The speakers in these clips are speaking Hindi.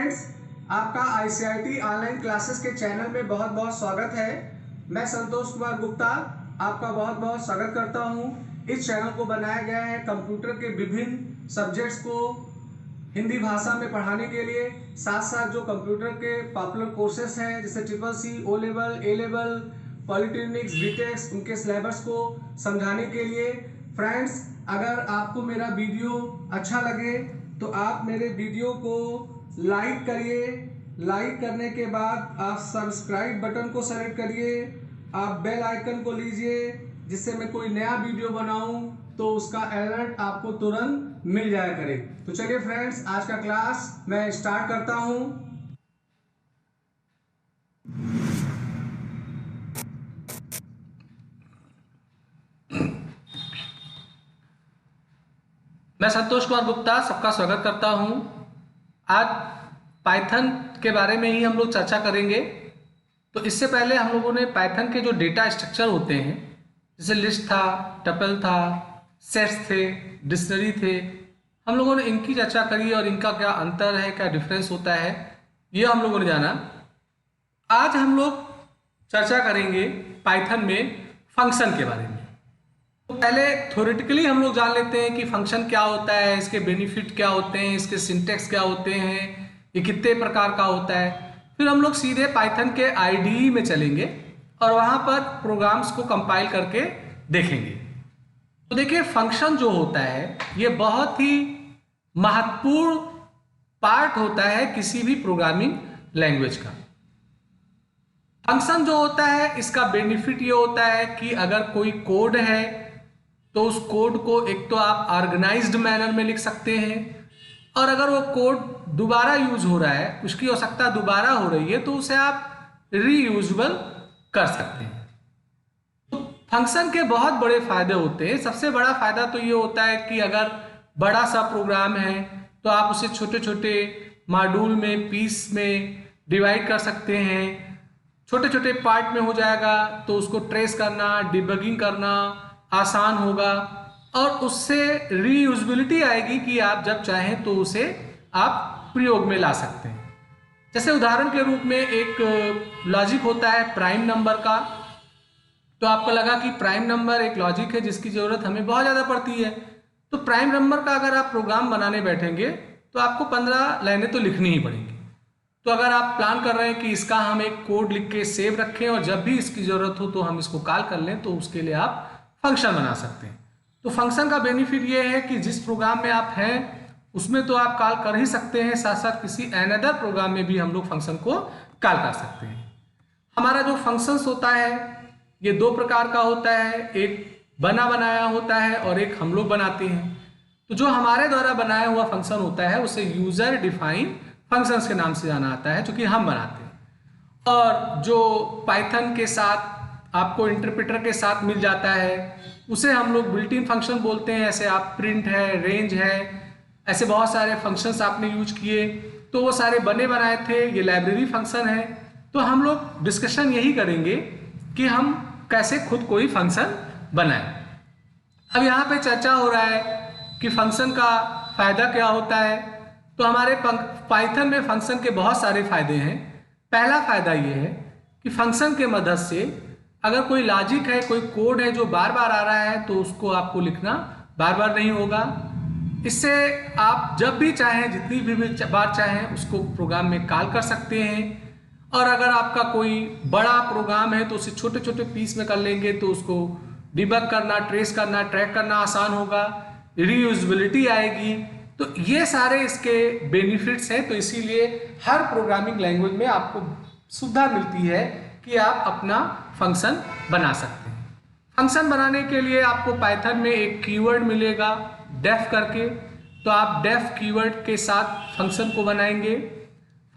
फ्रेंड्स, आपका आईसीआईटी ऑनलाइन क्लासेस के चैनल में बहुत बहुत स्वागत है। मैं संतोष कुमार गुप्ता आपका बहुत बहुत स्वागत करता हूं। इस चैनल को बनाया गया है कंप्यूटर के विभिन्न सब्जेक्ट्स को हिंदी भाषा में पढ़ाने के लिए, साथ साथ जो कंप्यूटर के पॉपुलर कोर्सेस हैं जैसे CCC, ओ लेवल, ए लेवल, पॉलिटेक्निक्स, बीटेक्स, उनके सिलेबस को समझाने के लिए। फ्रेंड्स, अगर आपको मेरा वीडियो अच्छा लगे तो आप मेरे वीडियो को लाइक करिए। लाइक करने के बाद आप सब्सक्राइब बटन को सेलेक्ट करिए, आप बेल आइकन को लीजिए, जिससे मैं कोई नया वीडियो बनाऊं तो उसका अलर्ट आपको तुरंत मिल जाया करे। तो चलिए फ्रेंड्स, आज का क्लास मैं स्टार्ट करता हूं। मैं संतोष कुमार गुप्ता सबका स्वागत करता हूं। आज पाइथन के बारे में ही हम लोग चर्चा करेंगे। तो इससे पहले हम लोगों ने पाइथन के जो डेटा स्ट्रक्चर होते हैं, जैसे लिस्ट था, टपल था, सेट्स थे, डिक्शनरी थे, हम लोगों ने इनकी चर्चा करी और इनका क्या अंतर है, क्या डिफरेंस होता है, ये हम लोगों ने जाना। आज हम लोग चर्चा करेंगे पाइथन में फंक्शन के बारे में। तो पहले थ्योरेटिकली हम लोग जान लेते हैं कि फंक्शन क्या होता है, इसके बेनिफिट क्या होते हैं, इसके सिंटैक्स क्या होते हैं, ये कितने प्रकार का होता है। फिर हम लोग सीधे पाइथन के आईडीई में चलेंगे और वहाँ पर प्रोग्राम्स को कंपाइल करके देखेंगे। तो देखिए, फंक्शन जो होता है ये बहुत ही महत्वपूर्ण पार्ट होता है किसी भी प्रोग्रामिंग लैंग्वेज का। फंक्शन जो होता है इसका बेनिफिट ये होता है कि अगर कोई कोड है तो उस कोड को एक तो आप ऑर्गेनाइज्ड मैनर में लिख सकते हैं, और अगर वो कोड दोबारा यूज हो रहा है, उसकी आवश्यकता दोबारा हो रही है, तो उसे आप रीयूजेबल कर सकते हैं। तो फंक्शन के बहुत बड़े फायदे होते हैं। सबसे बड़ा फायदा तो ये होता है कि अगर बड़ा सा प्रोग्राम है तो आप उसे छोटे छोटे मॉड्यूल में, पीस में डिवाइड कर सकते हैं। छोटे छोटे पार्ट में हो जाएगा तो उसको ट्रेस करना, डिबगिंग करना आसान होगा, और उससे रीयूजेबिलिटी आएगी कि आप जब चाहें तो उसे आप प्रयोग में ला सकते हैं। जैसे उदाहरण के रूप में एक लॉजिक होता है प्राइम नंबर का। तो आपको लगा कि प्राइम नंबर एक लॉजिक है जिसकी ज़रूरत हमें बहुत ज़्यादा पड़ती है। तो प्राइम नंबर का अगर आप प्रोग्राम बनाने बैठेंगे तो आपको 15 लाइनें तो लिखनी ही पड़ेंगी। तो अगर आप प्लान कर रहे हैं कि इसका हम एक कोड लिख के सेव रखें और जब भी इसकी ज़रूरत हो तो हम इसको कॉल कर लें, तो उसके लिए आप फंक्शन बना सकते हैं। तो फंक्शन का बेनिफिट ये है कि जिस प्रोग्राम में आप हैं उसमें तो आप कॉल कर ही सकते हैं, साथ साथ किसी अनदर प्रोग्राम में भी हम लोग फंक्शन को कॉल कर सकते हैं। हमारा जो फंक्शंस होता है ये दो प्रकार का होता है, एक बना बनाया होता है और एक हम लोग बनाते हैं। तो जो हमारे द्वारा बनाया हुआ फंक्शन होता है उसे यूजर डिफाइन फंक्शंस के नाम से जाना आता है, जो कि हम बनाते हैं। और जो पाइथन के साथ आपको इंटरप्रेटर के साथ मिल जाता है उसे हम लोग बिल्ट इन फंक्शन बोलते हैं। ऐसे आप प्रिंट है, रेंज है, ऐसे बहुत सारे फंक्शंस आपने यूज किए, तो वो सारे बने बनाए थे, ये लाइब्रेरी फंक्शन है। तो हम लोग डिस्कशन यही करेंगे कि हम कैसे खुद कोई फंक्शन बनाएं। अब यहाँ पे चर्चा हो रहा है कि फंक्शन का फायदा क्या होता है। तो हमारे पाइथन में फंक्शन के बहुत सारे फायदे हैं। पहला फायदा ये है कि फंक्शन के मदद से अगर कोई लॉजिक है, कोई कोड है जो बार बार आ रहा है, तो उसको आपको लिखना बार बार नहीं होगा। इससे आप जब भी चाहें, जितनी भी बार चाहें, उसको प्रोग्राम में कॉल कर सकते हैं। और अगर आपका कोई बड़ा प्रोग्राम है तो उसे छोटे छोटे पीस में कर लेंगे तो उसको डिबग करना, ट्रेस करना, ट्रैक करना आसान होगा, रीयूजेबिलिटी आएगी। तो ये सारे इसके बेनिफिट्स हैं। तो इसीलिए हर प्रोग्रामिंग लैंग्वेज में आपको सुविधा मिलती है कि आप अपना फंक्शन बना सकते हैं। फंक्शन बनाने के लिए आपको पाइथन में एक कीवर्ड मिलेगा डेफ करके, तो आप डेफ कीवर्ड के साथ फंक्शन को बनाएंगे।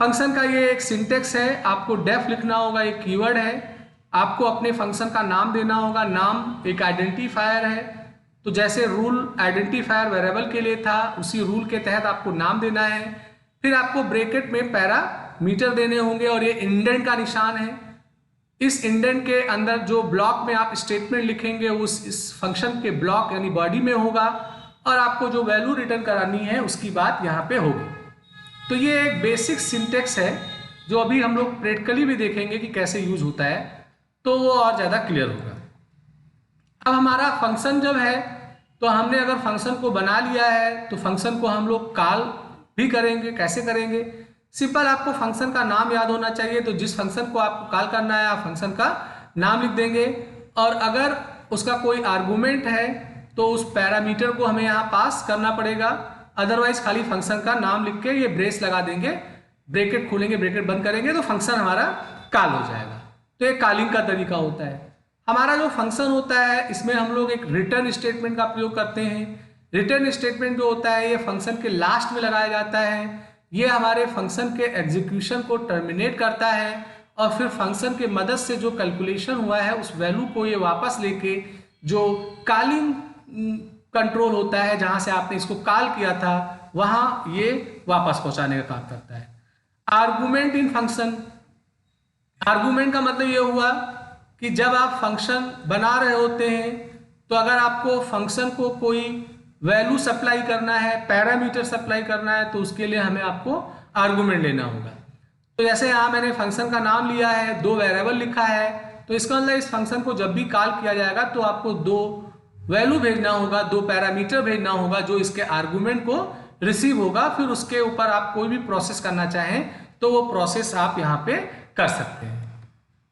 फंक्शन का ये एक सिंटेक्स है, आपको डेफ लिखना होगा, एक कीवर्ड है, आपको अपने फंक्शन का नाम देना होगा। नाम एक आइडेंटिफायर है, तो जैसे रूल आइडेंटिफायर वेरिएबल के लिए था, उसी रूल के तहत आपको नाम देना है। फिर आपको ब्रैकेट में पैरामीटर देने होंगे और ये इंडेंट का निशान है। इस इंडेंट के अंदर जो ब्लॉक में आप स्टेटमेंट लिखेंगे उस इस फंक्शन के ब्लॉक यानी बॉडी में होगा, और आपको जो वैल्यू रिटर्न करानी है उसकी बात यहाँ पे होगी। तो ये एक बेसिक सिंटेक्स है जो अभी हम लोग प्रैक्टिकली भी देखेंगे कि कैसे यूज होता है, तो वो और ज़्यादा क्लियर होगा। अब हमारा फंक्शन जब है तो हमने अगर फंक्शन को बना लिया है तो फंक्शन को हम लोग कॉल भी करेंगे। कैसे करेंगे? सिंपल, आपको फंक्शन का नाम याद होना चाहिए, तो जिस फंक्शन को आपको कॉल करना है आप फंक्शन का नाम लिख देंगे, और अगर उसका कोई आर्गुमेंट है तो उस पैरामीटर को हमें यहाँ पास करना पड़ेगा। अदरवाइज खाली फंक्शन का नाम लिख के ये ब्रेस लगा देंगे, ब्रैकेट खोलेंगे ब्रैकेट बंद करेंगे तो फंक्शन हमारा कॉल हो जाएगा। तो ये कॉलिंग का तरीका होता है। हमारा जो फंक्शन होता है इसमें हम लोग एक रिटर्न स्टेटमेंट का प्रयोग करते हैं। रिटर्न स्टेटमेंट जो होता है ये फंक्शन के लास्ट में लगाया जाता है। ये हमारे फंक्शन के एग्जीक्यूशन को टर्मिनेट करता है और फिर फंक्शन के मदद से जो कैलकुलेशन हुआ है उस वैल्यू को ये वापस लेके जो कॉलिंग कंट्रोल होता है जहां से आपने इसको कॉल किया था वहां ये वापस पहुंचाने का काम करता है। आर्गुमेंट इन फंक्शन, आर्गुमेंट का मतलब ये हुआ कि जब आप फंक्शन बना रहे होते हैं तो अगर आपको फंक्शन को कोई वैल्यू सप्लाई करना है, पैरामीटर सप्लाई करना है, तो उसके लिए हमें आपको आर्गुमेंट लेना होगा। तो जैसे यहाँ मैंने फंक्शन का नाम लिया है, 2 वेरिएबल लिखा है, तो इसका मतलब इस फंक्शन को जब भी कॉल किया जाएगा तो आपको 2 वैल्यू भेजना होगा, 2 पैरामीटर भेजना होगा जो इसके आर्गुमेंट को रिसीव होगा। फिर उसके ऊपर आप कोई भी प्रोसेस करना चाहें तो वो प्रोसेस आप यहाँ पे कर सकते हैं।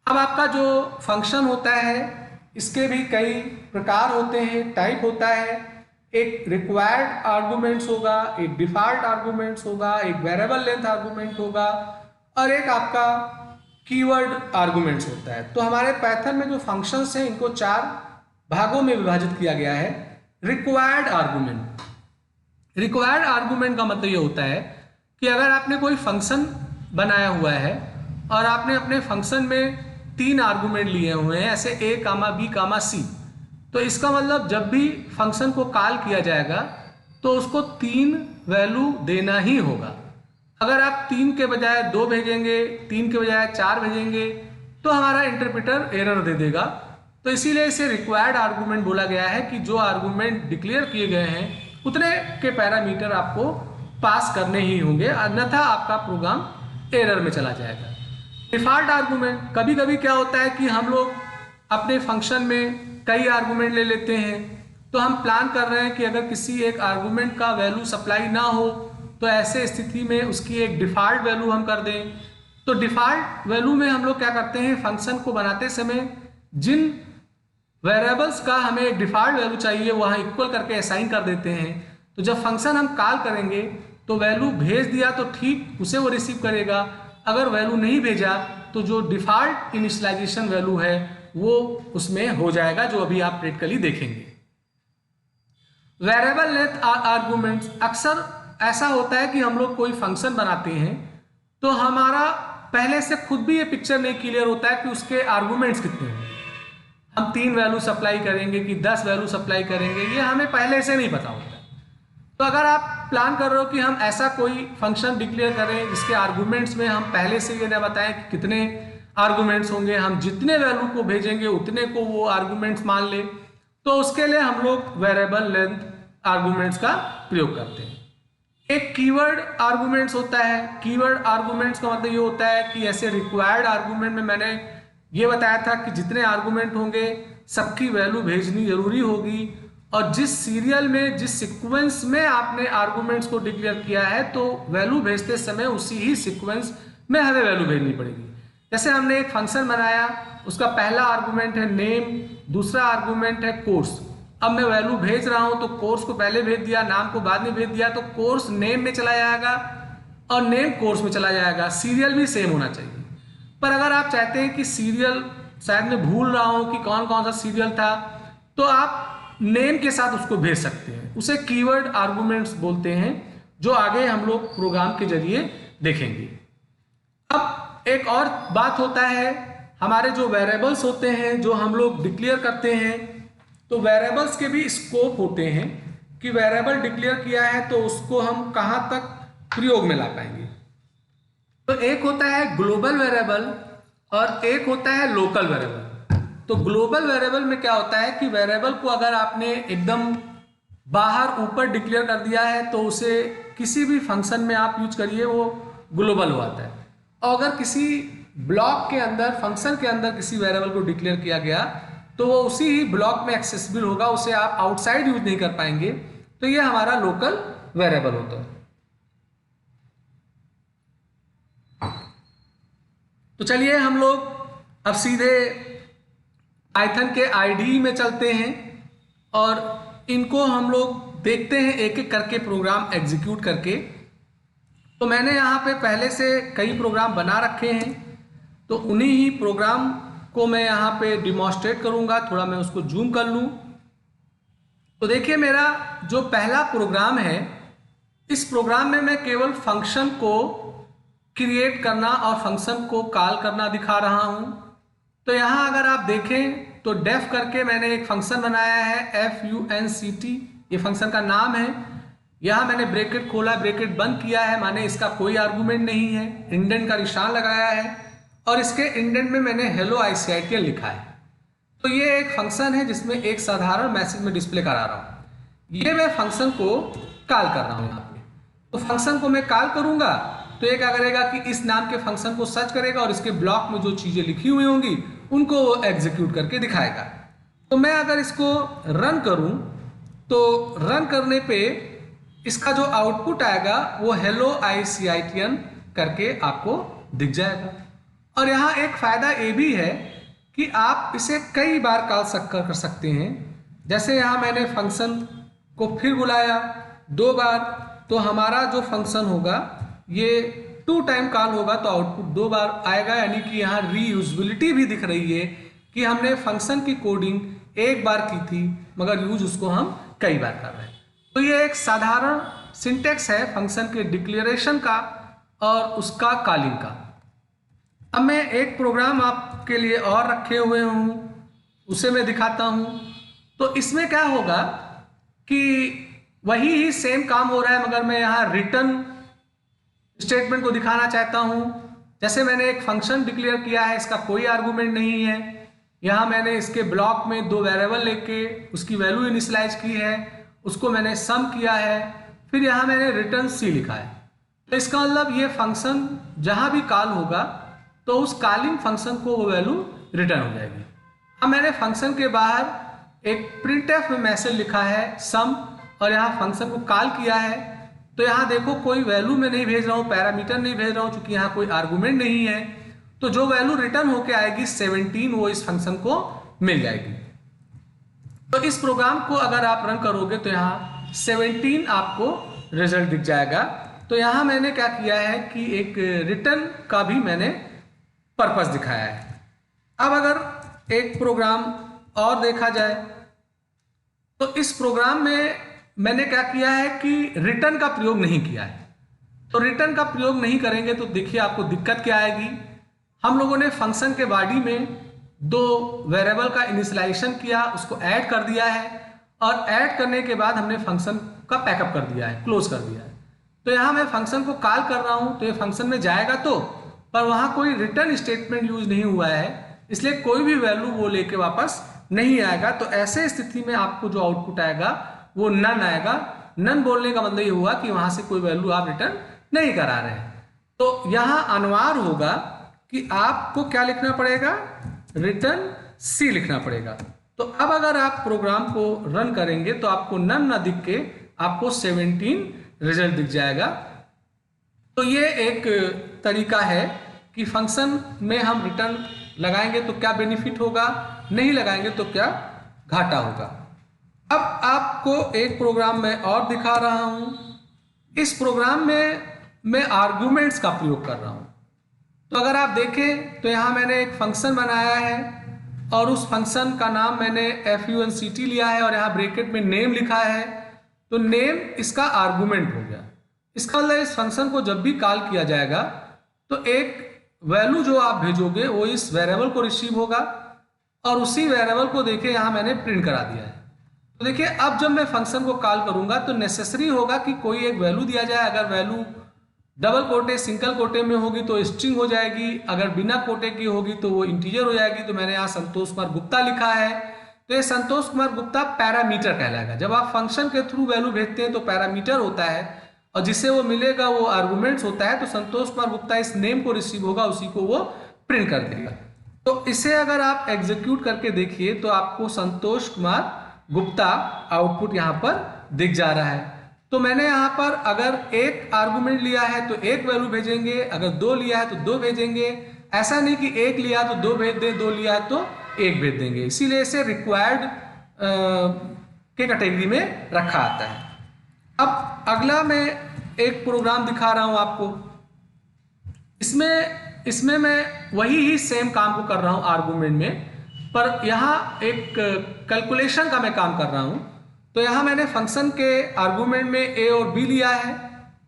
अब आपका जो फंक्शन होता है इसके भी कई प्रकार होते हैं, टाइप होता है। एक रिक्वायर्ड आर्गुमेंट्स होगा, एक डिफॉल्ट आर्गुमेंट्स होगा, एक वेरिएबल लेंथ आर्गुमेंट होगा और एक आपका कीवर्ड आर्गुमेंट्स होता है। तो हमारे पाइथन में जो फंक्शंस हैं इनको 4 भागों में विभाजित किया गया है। रिक्वायर्ड आर्गुमेंट, रिक्वायर्ड आर्गुमेंट का मतलब ये होता है कि अगर आपने कोई फंक्शन बनाया हुआ है और आपने अपने फंक्शन में 3 आर्गुमेंट लिए हुए हैं, ऐसे a, b, c, तो इसका मतलब जब भी फंक्शन को कॉल किया जाएगा तो उसको 3 वैल्यू देना ही होगा। अगर आप 3 के बजाय 2 भेजेंगे, 3 के बजाय 4 भेजेंगे तो हमारा इंटरप्रेटर एरर दे देगा। तो इसीलिए इसे रिक्वायर्ड आर्गुमेंट बोला गया है कि जो आर्गुमेंट डिक्लेयर किए गए हैं उतने के पैरामीटर आपको पास करने ही होंगे, अन्यथा आपका प्रोग्राम एरर में चला जाएगा। डिफॉल्ट आर्गुमेंट, कभी कभी क्या होता है कि हम लोग अपने फंक्शन में कई आर्गुमेंट ले लेते हैं, तो हम प्लान कर रहे हैं कि अगर किसी एक आर्गुमेंट का वैल्यू सप्लाई ना हो तो ऐसे स्थिति में उसकी एक डिफॉल्ट वैल्यू हम कर दें। तो डिफॉल्ट वैल्यू में हम लोग क्या करते हैं, फंक्शन को बनाते समय जिन वेरिएबल्स का हमें एक डिफॉल्ट वैल्यू चाहिए वहाँ इक्वल करके असाइन कर देते हैं। तो जब फंक्शन हम कॉल करेंगे तो वैल्यू भेज दिया तो ठीक उसे वो रिसीव करेगा, अगर वैल्यू नहीं भेजा तो जो डिफॉल्ट इनिशियलाइजेशन वैल्यू है वो उसमें हो जाएगा, जो अभी आप प्रैक्टिकली देखेंगे। वेरिएबल लेंथ आर्गुमेंट्स, अक्सर ऐसा होता है कि हम लोग कोई फंक्शन बनाते हैं तो हमारा पहले से खुद भी ये पिक्चर नहीं क्लियर होता है कि उसके आर्गुमेंट्स कितने हैं। हम 3 वैल्यू सप्लाई करेंगे कि 10 वैल्यू सप्लाई करेंगे, ये हमें पहले से नहीं पता होता। तो अगर आप प्लान कर रहे हो कि हम ऐसा कोई फंक्शन डिक्लेयर करें जिसके आर्गुमेंट्स में हम पहले से ये ना बताएं कि कितने आर्गुमेंट्स होंगे, हम जितने वैल्यू को भेजेंगे उतने को वो आर्गुमेंट्स मान ले, तो उसके लिए हम लोग वेरिएबल लेंथ आर्गुमेंट्स का प्रयोग करते हैं। एक कीवर्ड आर्गुमेंट्स होता है। कीवर्ड आर्गुमेंट्स का मतलब ये होता है कि ऐसे रिक्वायर्ड आर्गुमेंट में मैंने ये बताया था कि जितने आर्गुमेंट होंगे सबकी वैल्यू भेजनी जरूरी होगी, और जिस सीरियल में जिस सीक्वेंस में आपने आर्गुमेंट्स को डिक्लेयर किया है तो वैल्यू भेजते समय उसी ही सीक्वेंस में हमें वैल्यू भेजनी पड़ेगी। जैसे हमने एक फंक्शन बनाया, उसका पहला आर्गुमेंट है नेम, दूसरा आर्गुमेंट है कोर्स। अब मैं वैल्यू भेज रहा हूं तो कोर्स को पहले भेज दिया, नाम को बाद में भेज दिया, तो कोर्स नेम में चला जाएगा और नेम कोर्स में चला जाएगा। सीरियल भी सेम होना चाहिए। पर अगर आप चाहते हैं कि सीरियल, शायद मैं भूल रहा हूं कि कौन कौन सा सीरियल था, तो आप नेम के साथ उसको भेज सकते हैं। उसे कीवर्ड आर्गुमेंट्स बोलते हैं, जो आगे हम लोग प्रोग्राम के जरिए देखेंगे। अब एक और बात होता है, हमारे जो वेरिएबल्स होते हैं जो हम लोग डिक्लेयर करते हैं, तो वेरिएबल्स के भी स्कोप होते हैं कि वेरिएबल डिक्लेयर किया है तो उसको हम कहाँ तक प्रयोग में ला पाएंगे। तो एक होता है ग्लोबल वेरिएबल और एक होता है लोकल वेरिएबल। तो ग्लोबल वेरिएबल में क्या होता है कि वेरिएबल को अगर आपने एकदम बाहर ऊपर डिक्लेयर कर दिया है तो उसे किसी भी फंक्शन में आप यूज करिए वो ग्लोबल हो आता है। और अगर किसी ब्लॉक के अंदर, फंक्शन के अंदर किसी वेरिएबल को डिक्लेयर किया गया तो वो उसी ही ब्लॉक में एक्सेसिबल होगा, उसे आप आउटसाइड यूज नहीं कर पाएंगे। तो ये हमारा लोकल वेरिएबल होता है। तो चलिए हम लोग अब सीधे पाइथन के आईडीई में चलते हैं और इनको हम लोग देखते हैं एक एक करके प्रोग्राम एग्जीक्यूट करके। तो मैंने यहाँ पे पहले से कई प्रोग्राम बना रखे हैं, तो उन्हीं ही प्रोग्राम को मैं यहाँ पे डिमॉन्स्ट्रेट करूँगा। थोड़ा मैं उसको जूम कर लूँ तो देखिए मेरा जो पहला प्रोग्राम है, इस प्रोग्राम में मैं केवल फंक्शन को क्रिएट करना और फंक्शन को कॉल करना दिखा रहा हूँ। तो यहाँ अगर आप देखें तो डेफ करके मैंने एक फंक्शन बनाया है, funct, ये फंक्शन का नाम है। यहाँ मैंने ब्रैकेट खोला, ब्रैकेट बंद किया है, माने इसका कोई आर्गुमेंट नहीं है, इंडेंट का निशान लगाया है और इसके इंडेंट में मैंने हेलो ICITL लिखा है। तो ये एक फंक्शन है जिसमें एक साधारण मैसेज में डिस्प्ले करा रहा हूँ। ये मैं फंक्शन को कॉल कर रहा हूँ यहाँ पे। तो फंक्शन को मैं कॉल करूँगा तो ये क्या करेगा कि इस नाम के फंक्शन को सर्च करेगा और इसके ब्लॉक में जो चीज़ें लिखी हुई होंगी उनको वो एग्जीक्यूट करके दिखाएगा। तो मैं अगर इसको रन करूँ तो रन करने पे इसका जो आउटपुट आएगा वो हेलो ICITL करके आपको दिख जाएगा। और यहाँ एक फ़ायदा ये भी है कि आप इसे कई बार कॉल कर सकते हैं। जैसे यहाँ मैंने फंक्शन को फिर बुलाया 2 बार, तो हमारा जो फंक्शन होगा ये 2 टाइम कॉल होगा तो आउटपुट 2 बार आएगा। यानी कि यहाँ रीयूजबिलिटी भी दिख रही है कि हमने फंक्शन की कोडिंग एक बार की थी मगर यूज उसको हम कई बार कर रहे हैं। तो ये एक साधारण सिंटेक्स है फंक्शन के डिक्लेरेशन का और उसका कॉलिंग का। अब मैं एक प्रोग्राम आपके लिए और रखे हुए हूँ, उसे मैं दिखाता हूँ। तो इसमें क्या होगा कि वही ही सेम काम हो रहा है मगर मैं यहाँ रिटर्न स्टेटमेंट को दिखाना चाहता हूँ। जैसे मैंने एक फंक्शन डिक्लेयर किया है, इसका कोई आर्गुमेंट नहीं है। यहाँ मैंने इसके ब्लॉक में 2 वेरिएबल लेके उसकी वैल्यू इनिशियलाइज की है, उसको मैंने सम किया है, फिर यहाँ मैंने रिटर्न C लिखा है। तो इसका मतलब ये फंक्शन जहाँ भी कॉल होगा तो उस कॉलिंग फंक्शन को वो वैल्यू रिटर्न हो जाएगी। अब मैंने फंक्शन के बाहर एक printf में मैसेज लिखा है सम और यहाँ फंक्शन को कॉल किया है। तो यहाँ देखो कोई वैल्यू मैं नहीं भेज रहा हूँ, पैरामीटर नहीं भेज रहा हूँ, चूंकि यहाँ कोई आर्गुमेंट नहीं है। तो जो वैल्यू रिटर्न होके आएगी 17 वो इस फंक्शन को मिल जाएगी। तो इस प्रोग्राम को अगर आप रन करोगे तो यहाँ 17 आपको रिजल्ट दिख जाएगा। तो यहाँ मैंने क्या किया है कि एक रिटर्न का भी मैंने पर्पस दिखाया है। अब अगर एक प्रोग्राम और देखा जाए तो इस प्रोग्राम में मैंने क्या किया है कि रिटर्न का प्रयोग नहीं किया है। तो रिटर्न का प्रयोग नहीं करेंगे तो देखिए आपको दिक्कत क्या आएगी। हम लोगों ने फंक्शन के बॉडी में 2 वेरिएबल का इनिशियलाइजेशन किया, उसको ऐड कर दिया है और ऐड करने के बाद हमने फंक्शन का पैकअप कर दिया है, क्लोज कर दिया है। तो यहाँ मैं फंक्शन को कॉल कर रहा हूँ तो ये फंक्शन में जाएगा तो, पर वहाँ कोई रिटर्न स्टेटमेंट यूज नहीं हुआ है, इसलिए कोई भी वैल्यू वो लेके वापस नहीं आएगा। तो ऐसे स्थिति में आपको जो आउटपुट आएगा वो नन आएगा। नन बोलने का मतलब ये हुआ कि वहां से कोई वैल्यू आप रिटर्न नहीं करा रहे हैं। तो यहाँ अनिवार्य होगा कि आपको क्या लिखना पड़ेगा, रिटर्न C लिखना पड़ेगा। तो अब अगर आप प्रोग्राम को रन करेंगे तो आपको नन ना दिख के आपको 17 रिजल्ट दिख जाएगा। तो ये एक तरीका है कि फंक्शन में हम रिटर्न लगाएंगे तो क्या बेनिफिट होगा, नहीं लगाएंगे तो क्या घाटा होगा। अब आपको एक प्रोग्राम में और दिखा रहा हूं। इस प्रोग्राम में मैं आर्गुमेंट्स का प्रयोग कर रहा हूं। तो अगर आप देखें तो यहां मैंने एक फंक्शन बनाया है और उस फंक्शन का नाम मैंने funct लिया है और यहाँ ब्रैकेट में नेम लिखा है। तो नेम इसका आर्गुमेंट हो गया। इसका मतलब इस फंक्शन को जब भी कॉल किया जाएगा तो एक वैल्यू जो आप भेजोगे वो इस वेरिएबल को रिसीव होगा और उसी वेरिएबल को देखिए यहाँ मैंने प्रिंट करा दिया है। तो देखिए अब जब मैं फंक्शन को कॉल करूंगा तो नेसेसरी होगा कि कोई एक वैल्यू दिया जाए। अगर वैल्यू डबल कोटे सिंगल कोटे में होगी तो स्ट्रिंग हो जाएगी, अगर बिना कोटे की होगी तो वो इंटीजर हो जाएगी। तो मैंने यहाँ संतोष कुमार गुप्ता लिखा है, तो ये संतोष कुमार गुप्ता पैरामीटर कहलाएगा। जब आप फंक्शन के थ्रू वैल्यू भेजते हैं तो पैरामीटर होता है और जिसे वो मिलेगा वो आर्गुमेंट्स होता है, तो संतोष कुमार गुप्ता इस नेम को रिसीव होगा, उसी को वो प्रिंट कर देगा। तो इसे अगर आप एग्जीक्यूट करके देखिए तो आपको संतोष कुमार गुप्ता आउटपुट यहाँ पर दिख जा रहा है। तो मैंने यहाँ पर अगर एक आर्गुमेंट लिया है तो एक वैल्यू भेजेंगे, अगर दो लिया है तो दो भेजेंगे। ऐसा नहीं कि एक लिया तो दो भेज दें, दो लिया तो एक भेज देंगे, इसीलिए इसे रिक्वायर्ड के कैटेगरी में रखा आता है। अब अगला मैं एक प्रोग्राम दिखा रहा हूं आपको। इसमें मैं वही ही सेम काम को कर रहा हूं आर्गुमेंट में, पर यहाँ एक कैलकुलेशन का मैं काम कर रहा हूं। तो यहाँ मैंने फंक्शन के आर्गुमेंट में ए और बी लिया है,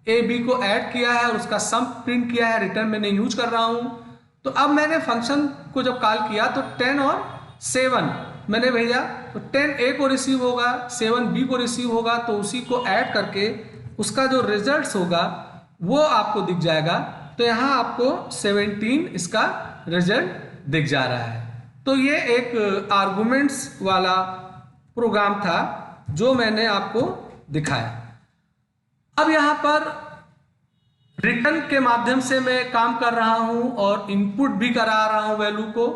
ए बी को ऐड किया है और उसका सम प्रिंट किया है, रिटर्न मैंने यूज कर रहा हूं। तो अब मैंने फंक्शन को जब कॉल किया तो 10 और 7 मैंने भेजा, तो 10 ए को रिसीव होगा, 7 बी को रिसीव होगा, तो उसी को ऐड करके उसका जो रिजल्ट्स होगा वो आपको दिख जाएगा। तो यहाँ आपको 17 इसका रिजल्ट दिख जा रहा है। तो ये एक आर्गुमेंट्स वाला प्रोग्राम था जो मैंने आपको दिखाया। अब यहाँ पर रिटर्न के माध्यम से मैं काम कर रहा हूं और इनपुट भी करा रहा हूं वैल्यू को।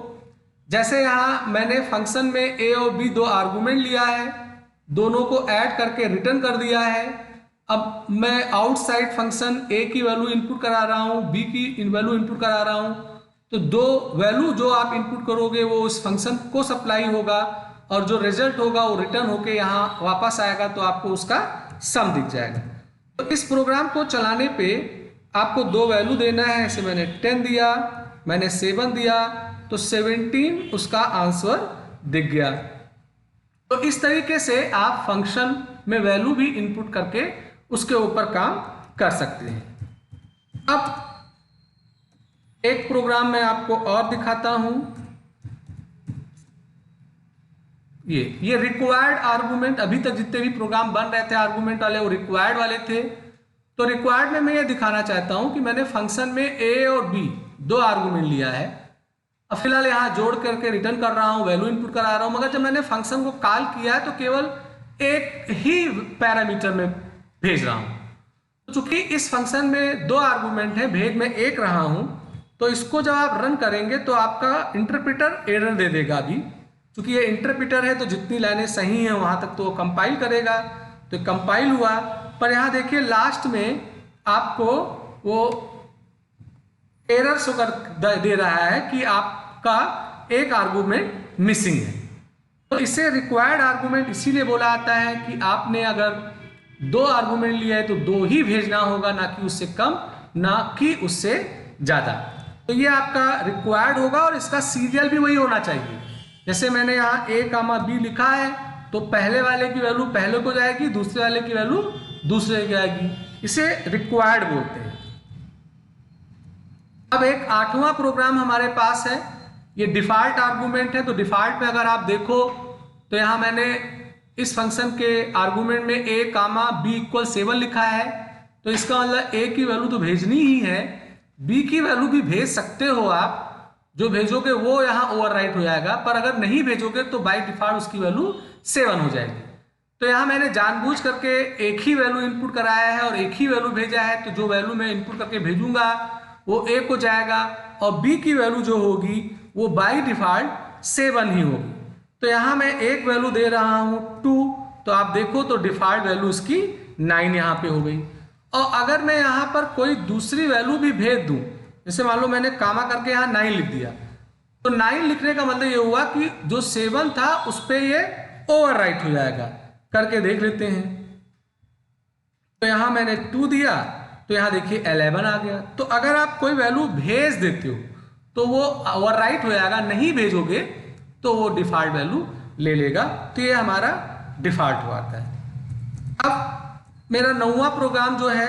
जैसे यहाँ मैंने फंक्शन में ए और बी दो आर्गुमेंट लिया है, दोनों को ऐड करके रिटर्न कर दिया है। अब मैं आउटसाइड फंक्शन ए की वैल्यू इनपुट करा रहा हूं, बी की वैल्यू इनपुट करा रहा हूं। तो दो वैल्यू जो आप इनपुट करोगे वो उस फंक्शन को सप्लाई होगा और जो रिजल्ट होगा वो रिटर्न होके यहाँ वापस आएगा, तो आपको उसका सम दिख जाएगा। तो इस प्रोग्राम को चलाने पे आपको दो वैल्यू देना है। ऐसे मैंने 10 दिया, मैंने 7 दिया, तो 17 उसका आंसर दिख गया। तो इस तरीके से आप फंक्शन में वैल्यू भी इनपुट करके उसके ऊपर काम कर सकते हैं। अब एक प्रोग्राम मैं आपको और दिखाता हूं। ये रिक्वायर्ड आर्गुमेंट, अभी तक जितने भी प्रोग्राम बन रहे थे आर्गुमेंट वाले वो रिक्वायर्ड वाले थे। तो रिक्वायर्ड में मैं ये दिखाना चाहता हूं कि मैंने फंक्शन में ए और बी दो आर्गुमेंट लिया है। अब फिलहाल यहाँ जोड़ करके रिटर्न कर रहा हूँ, वैल्यू इनपुट करा रहा हूँ, मगर जब मैंने फंक्शन को कॉल किया है तो केवल एक ही पैरामीटर में भेज रहा हूँ। तो चूंकि इस फंक्शन में दो आर्गुमेंट है, भेज में एक रहा हूँ, तो इसको जब आप रन करेंगे तो आपका इंटरप्रेटर एरर दे देगा। अभी चूंकि ये इंटरप्रेटर है तो जितनी लाइनें सही हैं वहां तक तो वो कंपाइल करेगा। तो कंपाइल हुआ, पर यहाँ देखिए लास्ट में आपको वो एरर शो कर दे रहा है कि आपका एक आर्गुमेंट मिसिंग है। तो इसे रिक्वायर्ड आर्गुमेंट इसीलिए बोला आता है कि आपने अगर दो आर्गुमेंट लिया है तो दो ही भेजना होगा, ना कि उससे कम ना कि उससे ज्यादा। तो ये आपका रिक्वायर्ड होगा और इसका सीरियल भी वही होना चाहिए। जैसे मैंने यहाँ ए कामा बी लिखा है तो पहले वाले की वैल्यू पहले को जाएगी, दूसरे वाले की वैल्यू दूसरे को जाएगी। इसे रिक्वायर्ड बोलते हैं। अब एक आठवां प्रोग्राम हमारे पास है, ये डिफॉल्ट आर्गुमेंट है। तो डिफॉल्ट में अगर आप देखो तो यहाँ मैंने इस फंक्शन के आर्गुमेंट में ए कामा बी इक्वल 7 लिखा है। तो इसका मतलब ए की वैल्यू तो भेजनी ही है, बी की वैल्यू भी भेज सकते हो आप, जो भेजोगे वो यहाँ ओवरराइट हो जाएगा। पर अगर नहीं भेजोगे तो बाय डिफॉल्ट उसकी वैल्यू 7 हो जाएगी। तो यहाँ मैंने जानबूझ करके एक ही वैल्यू इनपुट कराया है और एक ही वैल्यू भेजा है। तो जो वैल्यू मैं इनपुट करके भेजूंगा वो ए को जाएगा और बी की वैल्यू जो होगी वो बाय डिफॉल्ट 7 ही होगी। तो यहाँ मैं एक वैल्यू दे रहा हूँ 2, तो आप देखो तो डिफॉल्ट वैल्यू इसकी 9 यहाँ पे हो गई। और अगर मैं यहाँ पर कोई दूसरी वैल्यू भी भेज दूं, जैसे मान लो मैंने कामा करके यहाँ 9 लिख दिया, तो 9 लिखने का मतलब ये हुआ कि जो 7 था उस पर ये ओवरराइट हो जाएगा। करके देख लेते हैं। तो यहाँ मैंने 2 दिया तो यहाँ देखिए 11 आ गया। तो अगर आप कोई वैल्यू भेज देते हो तो वो ओवरराइट हो जाएगा, नहीं भेजोगे तो वो डिफॉल्ट वैल्यू ले लेगा। तो ये हमारा डिफॉल्ट हुआ था। अब मेरा 9वां प्रोग्राम जो है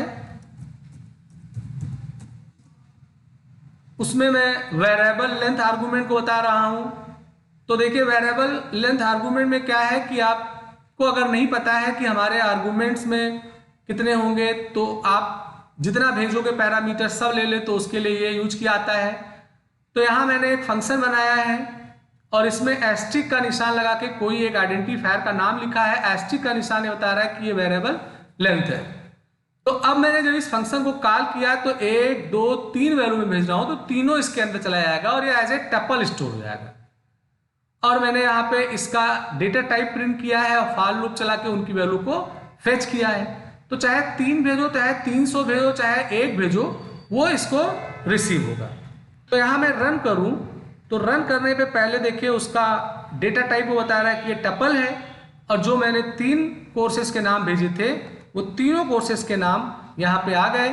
उसमें मैं वेरिएबल लेंथ आर्गुमेंट को बता रहा हूं। तो देखिए वेरिएबल लेंथ आर्गुमेंट में क्या है कि आपको अगर नहीं पता है कि हमारे आर्गुमेंट्स में कितने होंगे तो आप जितना भेजोगे पैरामीटर सब ले ले, तो उसके लिए ये यूज किया आता है। तो यहाँ मैंने एक फंक्शन बनाया है और इसमें एस्ट्रिक का निशान लगा के कोई एक आइडेंटिफायर का नाम लिखा है। एस्ट्रिक का निशान ये बता रहा है कि ये वेरिएबल लेंथ है। तो अब मैंने जब इस फंक्शन को कॉल किया तो 1 2 3 वैल्यू में भेज रहा हूं, तो तीनों इसके अंदर चला जाएगा और ये एज ए टपल स्टोर हो जाएगा। और मैंने यहाँ पे इसका डेटा टाइप प्रिंट किया है और फॉर लूप चला के उनकी वैल्यू को फेच किया है। तो चाहे 3 भेजो, चाहे 300 भेजो, चाहे 1 भेजो, वो इसको रिसीव होगा। तो यहाँ मैं रन करूँ तो रन करने पे पहले देखिए उसका डेटा टाइप वो बता रहा है कि ये टपल है, और जो मैंने 3 कोर्सेज के नाम भेजे थे वो तीनों कोर्सेज के नाम यहाँ पे आ गए।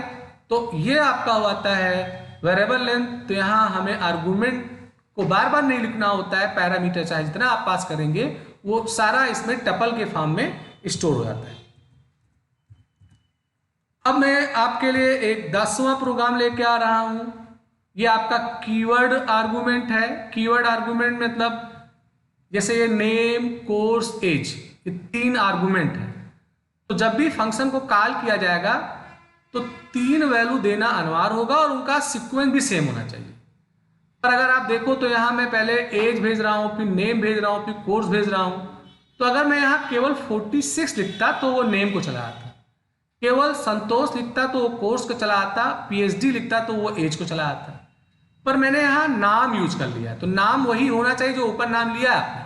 तो ये आपका होता है वेरिएबल लेंथ। तो यहाँ हमें आर्गुमेंट को बार बार नहीं लिखना होता है, पैरामीटर चाहे जितना आप पास करेंगे वो सारा इसमें टपल के फॉर्म में स्टोर हो जाता है। अब मैं आपके लिए एक 10वां प्रोग्राम लेके आ रहा हूं। ये आपका कीवर्ड आर्गुमेंट है। कीवर्ड आर्गुमेंट मतलब जैसे ये नेम, कोर्स, एज, ये 3 आर्गुमेंट है। तो जब भी फंक्शन को कॉल किया जाएगा तो 3 वैल्यू देना अनिवार्य होगा और उनका सीक्वेंस भी सेम होना चाहिए। पर अगर आप देखो तो यहाँ मैं पहले एज भेज रहा हूँ, फिर नेम भेज रहा हूँ, फिर कोर्स भेज रहा हूँ। तो अगर मैं यहाँ केवल 46 लिखता तो वो नेम को चला आता, केवल संतोष लिखता तो वो कोर्स को चला आता, पीएचडी लिखता तो वो एज को चला आता। पर मैंने यहाँ नाम यूज कर लिया, तो नाम वही होना चाहिए जो ऊपर नाम लिया आपने।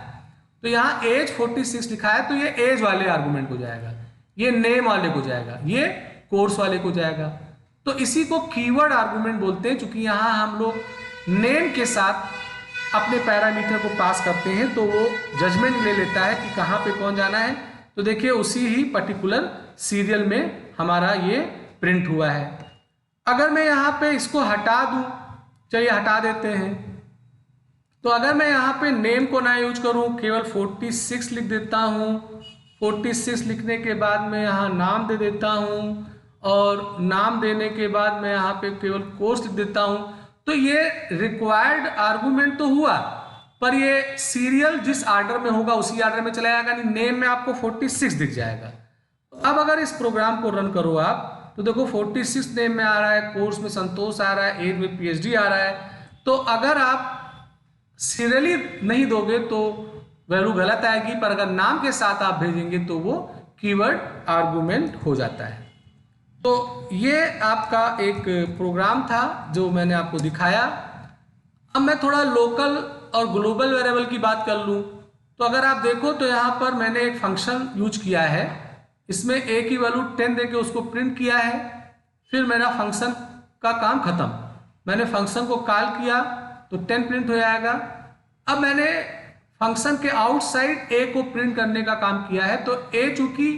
तो यहाँ एज 46 लिखा है तो ये एज वाले आर्गुमेंट को जाएगा, ये नेम वाले को जाएगा, ये कोर्स वाले को जाएगा। तो इसी को कीवर्ड आर्गुमेंट बोलते हैं, क्योंकि यहाँ हम लोग नेम के साथ अपने पैरामीटर को पास करते हैं तो वो जजमेंट ले लेता है कि कहाँ पे कौन जाना है। तो देखिए उसी ही पर्टिकुलर सीरियल में हमारा ये प्रिंट हुआ है। अगर मैं यहाँ पे इसको हटा दूं, चलिए हटा देते हैं। तो अगर मैं यहाँ पे नेम को ना यूज करूँ, केवल 46 लिख देता हूँ। 46 लिखने के बाद मैं यहाँ नाम दे देता हूँ, और नाम देने के बाद मैं यहाँ पे केवल कोर्स लिख देता हूँ। तो ये रिक्वायर्ड आर्गुमेंट तो हुआ, पर ये सीरियल जिस ऑर्डर में होगा उसी ऑर्डर में चला जाएगा। नहीं, नेम में आपको 46 दिख जाएगा। अब अगर इस प्रोग्राम को रन करो आप तो देखो 46 नेम में आ रहा है, कोर्स में संतोष आ रहा है, एज में पीएचडी आ रहा है। तो अगर आप सीरियली नहीं दोगे तो वैल्यू गलत आएगी, पर अगर नाम के साथ आप भेजेंगे तो वो कीवर्ड आर्गुमेंट हो जाता है। तो ये आपका एक प्रोग्राम था जो मैंने आपको दिखाया। अब मैं थोड़ा लोकल और ग्लोबल वेरिएबल की बात कर लूँ। तो अगर आप देखो तो यहाँ पर मैंने एक फंक्शन यूज किया है, इसमें a की वैल्यू 10 देके उसको प्रिंट किया है। फिर मेरा फंक्शन का काम खत्म, मैंने फंक्शन को कॉल किया तो 10 प्रिंट हो जाएगा। अब मैंने फंक्शन के आउटसाइड a को प्रिंट करने का काम किया है, तो a चूंकि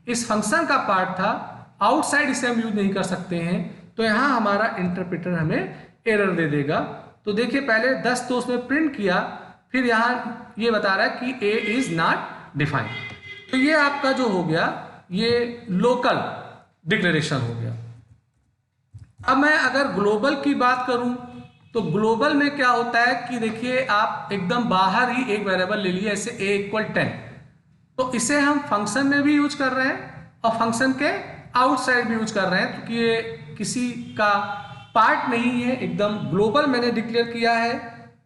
इस फंक्शन का पार्ट था, आउटसाइड इसे हम यूज नहीं कर सकते हैं, तो यहाँ हमारा इंटरप्रेटर हमें एरर दे देगा। तो देखिए पहले 10 तो उसमें प्रिंट किया, फिर यहाँ ये बता रहा है कि a इज नॉट डिफाइंड। तो ये आपका जो हो गया ये लोकल डिक्लेरेशन हो गया। अब मैं अगर ग्लोबल की बात करूं तो ग्लोबल में क्या होता है कि देखिए आप एकदम बाहर ही एक वेरिएबल ले लिए, ऐसे a = 10, तो इसे हम फंक्शन में भी यूज कर रहे हैं और फंक्शन के आउटसाइड भी यूज कर रहे हैं, क्योंकि ये किसी का पार्ट नहीं है, एकदम ग्लोबल मैंने डिक्लेयर किया है।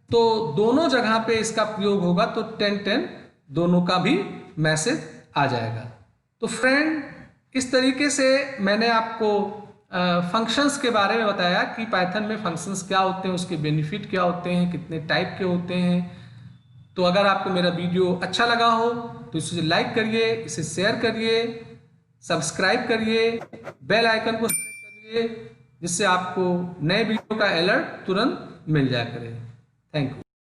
तो दोनों जगह पे इसका प्रयोग होगा, तो 10-10 दोनों का भी मैसेज आ जाएगा। तो फ्रेंड, इस तरीके से मैंने आपको फंक्शंस के बारे में बताया कि पाइथन में फंक्शंस क्या होते हैं, उसके बेनिफिट क्या होते हैं, कितने टाइप के होते हैं। तो अगर आपको मेरा वीडियो अच्छा लगा हो तो इसे लाइक करिए, इसे शेयर करिए, सब्सक्राइब करिए, बेल आइकन को सेलेक्ट करिए, जिससे आपको नए वीडियो का अलर्ट तुरंत मिल जाया करे। Thank you.